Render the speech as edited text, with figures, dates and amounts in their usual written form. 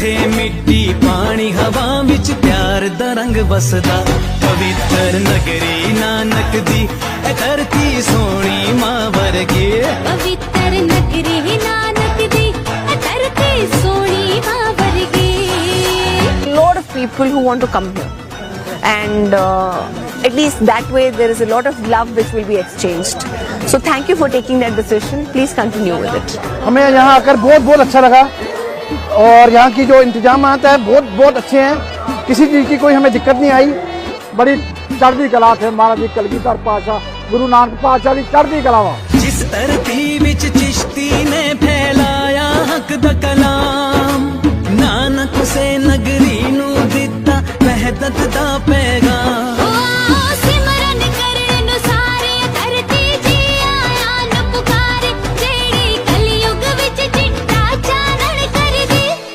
जिथे मिट्टी पानी हवा विच प्यार दा रंग बसदा। पवित्र नगरी नानक दी ए धरती सोनी मां वर्गी। पवित्र नगरी नानक दी ए धरती सोनी मां वर्गी। Lot of people who want to come here, and at least that way there is a lot of love which will be exchanged. So thank you for taking that decision. Please continue with it. हमें यहाँ आकर बहुत बहुत अच्छा लगा और यहाँ की जो इंतजाम आता है बहुत अच्छे हैं। किसी चीज़ की कोई हमें दिक्कत नहीं आई। बड़ी चढ़ती कला थे महाराज जी कलगीधर पातशाह गुरु नानक पातशाह की चढ़ती कला वा। जिस धरती विच चिश्ती ने फैलाया हक दा कलाम।